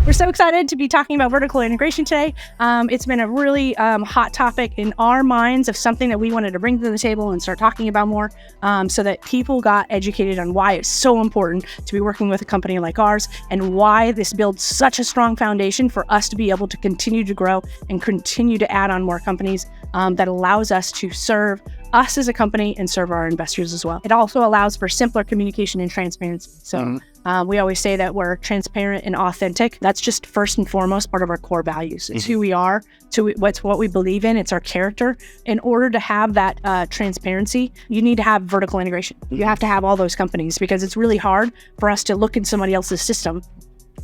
We're so excited to be talking about vertical integration today. It's been a really hot topic in our minds of something that we wanted to bring to the table and start talking about more so that people got educated on why it's so important to be working with a company like ours and why this builds such a strong foundation for us to be able to continue to grow and continue to add on more companies that allows us to serve us as a company and serve our investors as well. It also allows for simpler communication and transparency. So we always say that we're transparent and authentic. That's just first and foremost part of our core values. It's who we are, it's what we believe in, it's our character. In order to have that transparency, you need to have vertical integration. You have to have all those companies because it's really hard for us to look in somebody else's system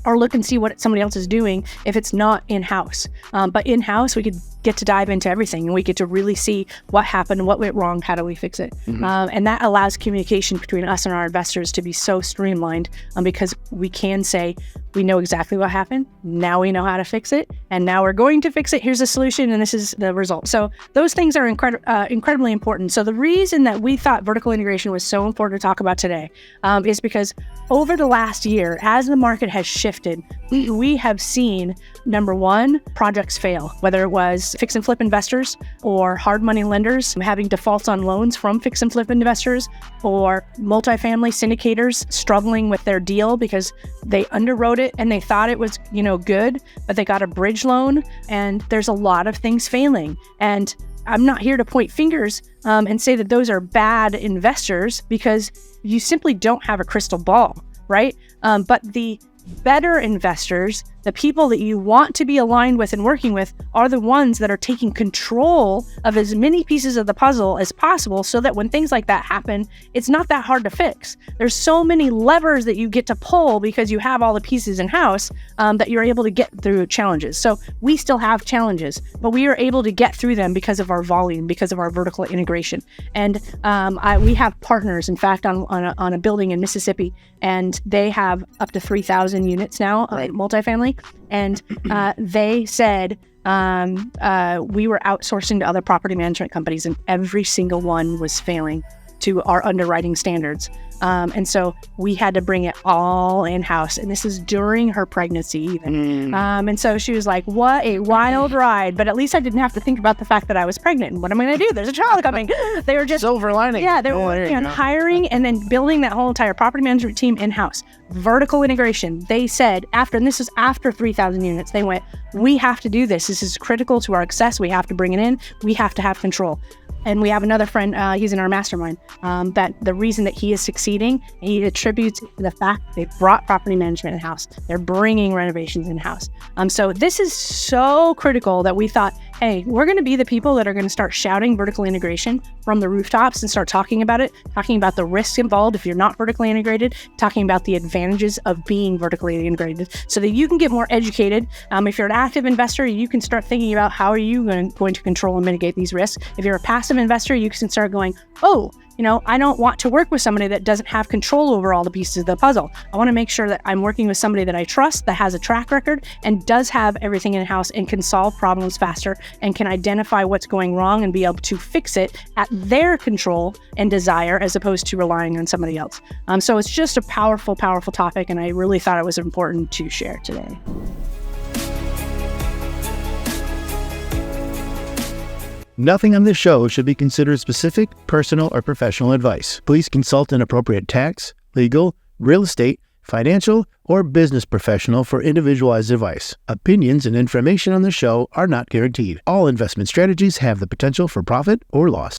or look and see what somebody else is doing if it's not in-house. But in-house, we could get to dive into everything and we get to really see what happened, what went wrong, how do we fix it? And that allows communication between us and our investors to be so streamlined because we can say, we know exactly what happened, now we know how to fix it, and now we're going to fix it, here's the solution, and this is the result. So those things are incredibly important. So the reason that we thought vertical integration was so important to talk about today is because over the last year, as the market has shifted, we have seen, number one, projects fail, whether it was fix and flip investors or hard money lenders having defaults on loans from fix and flip investors, or multifamily syndicators struggling with their deal because they underwrote it and they thought it was, good, but they got a bridge loan, and there's a lot of things failing. And I'm not here to point fingers and say that those are bad investors because you simply don't have a crystal ball, right? But the better investors, the people that you want to be aligned with and working with, are the ones that are taking control of as many pieces of the puzzle as possible so that when things like that happen, it's not that hard to fix. There's so many levers that you get to pull because you have all the pieces in-house that you're able to get through challenges. So we still have challenges, but we are able to get through them because of our volume, because of our vertical integration. And we have partners, in fact, on a building in Mississippi, and they have up to 3,000 units now of multifamily. And they said we were outsourcing to other property management companies, and every single one was failing to our underwriting standards. And so we had to bring it all in-house. And this is during her pregnancy even. And so she was like, what a wild ride. But at least I didn't have to think about the fact that I was pregnant. And what am I going to do? There's a child coming. They were just silver lining. Yeah, they were working on hiring and then building that whole entire property management team in-house. Vertical integration. They said and this is after 3,000 units, they went, we have to do this. This is critical to our success. We have to bring it in. We have to have control. And we have another friend, he's in our mastermind, that the reason that he is succeeding, he attributes the fact they brought property management in-house. They're bringing renovations in-house. So this is so critical that we thought, hey, we're going to be the people that are going to start shouting vertical integration from the rooftops and start talking about it, talking about the risks involved if you're not vertically integrated, talking about the advantages of being vertically integrated so that you can get more educated. If you're an active investor, you can start thinking about how are you going to control and mitigate these risks. If you're a passive investor, you can start going, I don't want to work with somebody that doesn't have control over all the pieces of the puzzle. I want to make sure that I'm working with somebody that I trust, that has a track record and does have everything in-house and can solve problems faster and can identify what's going wrong and be able to fix it at their control and desire as opposed to relying on somebody else. So it's just a powerful, powerful topic, and I really thought it was important to share today. Nothing on this show should be considered specific, personal, or professional advice. Please consult an appropriate tax, legal, real estate, financial, or business professional for individualized advice. Opinions and information on the show are not guaranteed. All investment strategies have the potential for profit or loss.